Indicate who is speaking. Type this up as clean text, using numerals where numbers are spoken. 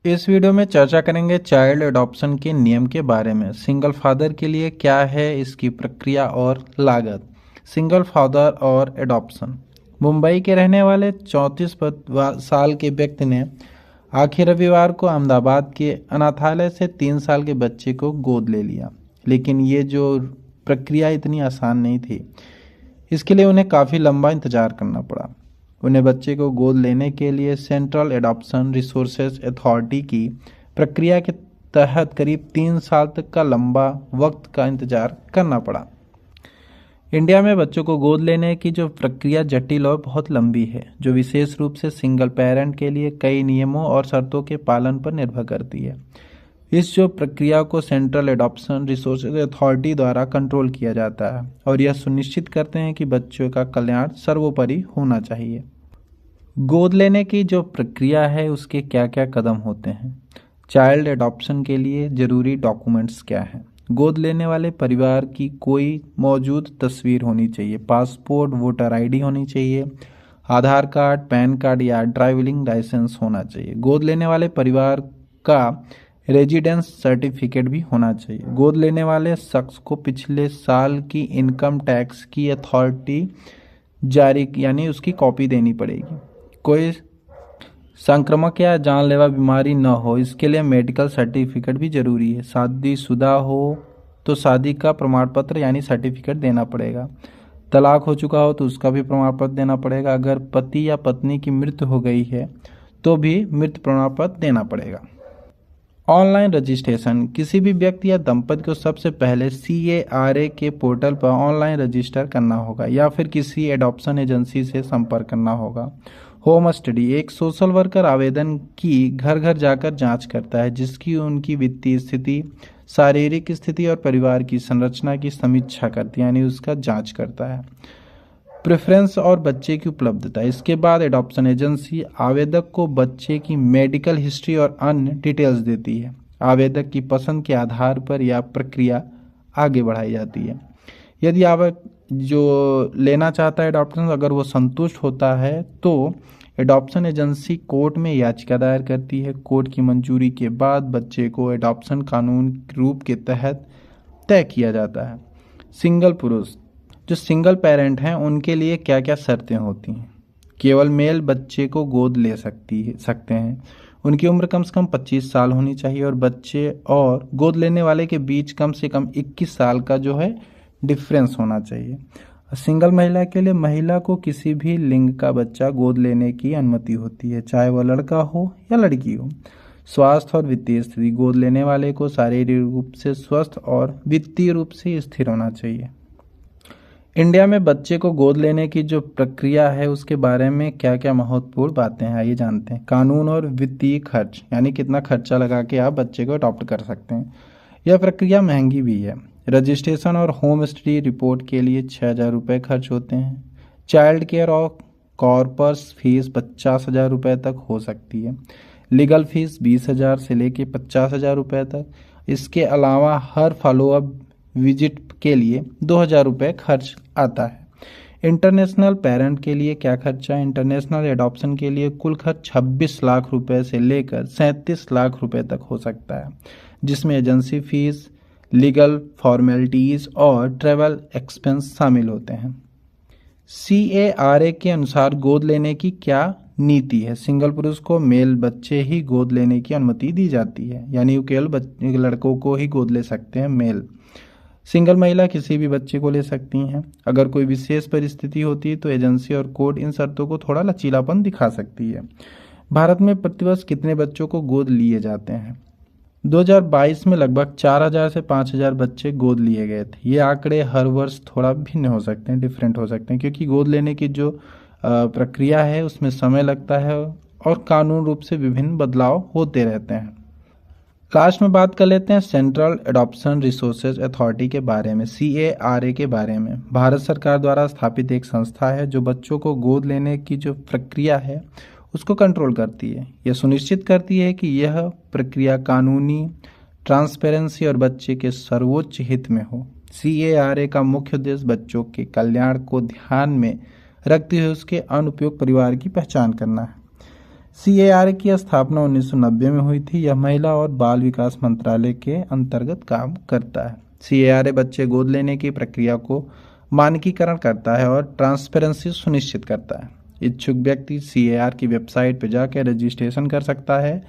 Speaker 1: इस वीडियो में चर्चा करेंगे चाइल्ड अडॉप्शन के नियम के बारे में। सिंगल फादर के लिए क्या है इसकी प्रक्रिया और लागत। सिंगल फादर और अडॉप्शन। मुंबई के रहने वाले 34 साल के व्यक्ति ने आखिर रविवार को अहमदाबाद के अनाथालय से 3 साल के बच्चे को गोद ले लिया। लेकिन ये जो प्रक्रिया इतनी आसान नहीं थी। इसके लिए उन्हें काफ़ी लंबा इंतजार करना पड़ा। उन्हें बच्चे को गोद लेने के लिए सेंट्रल एडॉप्शन रिसोर्सेज अथॉरिटी की प्रक्रिया के तहत करीब 3 साल तक का लंबा वक्त का इंतजार करना पड़ा। इंडिया में बच्चों को गोद लेने की जो प्रक्रिया जटिल और बहुत लंबी है, जो विशेष रूप से सिंगल पेरेंट के लिए कई नियमों और शर्तों के पालन पर निर्भर करती है। इस जो प्रक्रिया को सेंट्रल एडॉप्शन रिसोर्सेज अथॉरिटी द्वारा कंट्रोल किया जाता है और यह सुनिश्चित करते हैं कि बच्चों का कल्याण सर्वोपरि होना चाहिए। गोद लेने की जो प्रक्रिया है उसके क्या क्या कदम होते हैं। चाइल्ड एडॉप्शन के लिए जरूरी डॉक्यूमेंट्स क्या हैं। गोद लेने वाले परिवार की कोई मौजूद तस्वीर होनी चाहिए, पासपोर्ट, वोटर आईडी होनी चाहिए, आधार कार्ड, पैन कार्ड या ड्राइविंग लाइसेंस होना चाहिए। गोद लेने वाले परिवार का रेजिडेंस सर्टिफिकेट भी होना चाहिए। गोद लेने वाले शख्स को पिछले साल की इनकम टैक्स की अथॉरिटी जारी यानी उसकी कॉपी देनी पड़ेगी। कोई संक्रामक या जानलेवा बीमारी न हो, इसके लिए मेडिकल सर्टिफिकेट भी जरूरी है। शादीशुदा हो तो शादी का प्रमाण पत्र यानी सर्टिफिकेट देना पड़ेगा। तलाक हो चुका हो तो उसका भी प्रमाण पत्र देना पड़ेगा। अगर पति या पत्नी की मृत्यु हो गई है तो भी मृत्यु प्रमाण पत्र देना पड़ेगा। Online registration. किसी भी व्यक्ति या दंपति को सबसे पहले CARA के पोर्टल पर ऑनलाइन रजिस्टर करना होगा या फिर किसी एडॉप्शन एजेंसी से संपर्क करना होगा। Home study. एक सोशल वर्कर आवेदन की घर घर जाकर जांच करता है, जिसकी उनकी वित्तीय स्थिति, शारीरिक स्थिति और परिवार की संरचना की समीक्षा करती है, यानी उसका जांच करता है। प्रेफरेंस और बच्चे की उपलब्धता। इसके बाद एडॉप्शन एजेंसी आवेदक को बच्चे की मेडिकल हिस्ट्री और अन्य डिटेल्स देती है। आवेदक की पसंद के आधार पर यह प्रक्रिया आगे बढ़ाई जाती है। यदि आवेदक जो लेना चाहता है एडॉप्शन, अगर वो संतुष्ट होता है तो एडॉप्शन एजेंसी कोर्ट में याचिका दायर करती है। कोर्ट की मंजूरी के बाद बच्चे को एडॉप्शन कानून रूप के तहत तय किया जाता है। सिंगल पुरुष। जो सिंगल पेरेंट हैं उनके लिए क्या क्या शर्तें होती हैं। केवल मेल बच्चे को गोद ले सकते हैं। उनकी उम्र कम से कम 25 साल होनी चाहिए और बच्चे और गोद लेने वाले के बीच कम से कम 21 साल का जो है डिफरेंस होना चाहिए। सिंगल महिला के लिए महिला को किसी भी लिंग का बच्चा गोद लेने की अनुमति होती है, चाहे वह लड़का हो या लड़की हो। स्वास्थ्य और वित्तीय स्थिति। गोद लेने वाले को शारीरिक रूप से स्वस्थ और वित्तीय रूप से स्थिर होना चाहिए। इंडिया में बच्चे को गोद लेने की जो प्रक्रिया है उसके बारे में क्या क्या महत्वपूर्ण बातें हैं, आइए जानते हैं। कानून और वित्तीय खर्च, यानी कितना खर्चा लगा के आप बच्चे को अडॉप्ट कर सकते हैं। यह प्रक्रिया महंगी भी है। रजिस्ट्रेशन और होम स्टडी रिपोर्ट के लिए 6,000 रुपये खर्च होते हैं। चाइल्ड केयर और कॉर्पस फीस 50,000 रुपये तक हो सकती है। लीगल फीस 20,000 से लेके 50,000 रुपये तक। इसके अलावा हर फॉलोअप विजिट के लिए 2,000 रुपये खर्च आता है। इंटरनेशनल पेरेंट के लिए क्या खर्चा है। इंटरनेशनल एडॉप्शन के लिए कुल खर्च 26 लाख रुपए से लेकर 37 लाख रुपए तक हो सकता है, जिसमें एजेंसी फीस, लीगल फॉर्मेलिटीज और ट्रैवल एक्सपेंस शामिल होते हैं। CARA के अनुसार गोद लेने की क्या नीति है। सिंगल पुरुष को मेल बच्चे ही गोद लेने की अनुमति दी जाती है, यानी वो केवल लड़कों को ही गोद ले सकते हैं मेल। सिंगल महिला किसी भी बच्चे को ले सकती हैं। अगर कोई विशेष परिस्थिति होती है तो एजेंसी और कोर्ट इन शर्तों को थोड़ा लचीलापन दिखा सकती है। भारत में प्रतिवर्ष कितने बच्चों को गोद लिए जाते हैं। 2022 में लगभग 4,000 से 5,000 बच्चे गोद लिए गए थे। ये आंकड़े हर वर्ष थोड़ा भिन्न हो सकते हैं, डिफरेंट हो सकते हैं, क्योंकि गोद लेने की जो प्रक्रिया है उसमें समय लगता है और कानून रूप से विभिन्न बदलाव होते रहते हैं। लास्ट में बात कर लेते हैं सेंट्रल एडॉप्शन रिसोर्सेज अथॉरिटी के बारे में, CARA के बारे में। भारत सरकार द्वारा स्थापित एक संस्था है जो बच्चों को गोद लेने की जो प्रक्रिया है उसको कंट्रोल करती है। यह सुनिश्चित करती है कि यह प्रक्रिया कानूनी, ट्रांसपेरेंसी और बच्चे के सर्वोच्च हित में हो। CARA का मुख्य उद्देश्य बच्चों के कल्याण को ध्यान में रखते हुए उसके अनुपयुक्त परिवार की पहचान करना है। CAR की स्थापना 1990 में हुई थी। यह महिला और बाल विकास मंत्रालय के अंतर्गत काम करता है। CAR बच्चे गोद लेने की प्रक्रिया को मानकीकरण करता है और ट्रांसपेरेंसी सुनिश्चित करता है। इच्छुक व्यक्ति CAR की वेबसाइट पर जाकर रजिस्ट्रेशन कर सकता है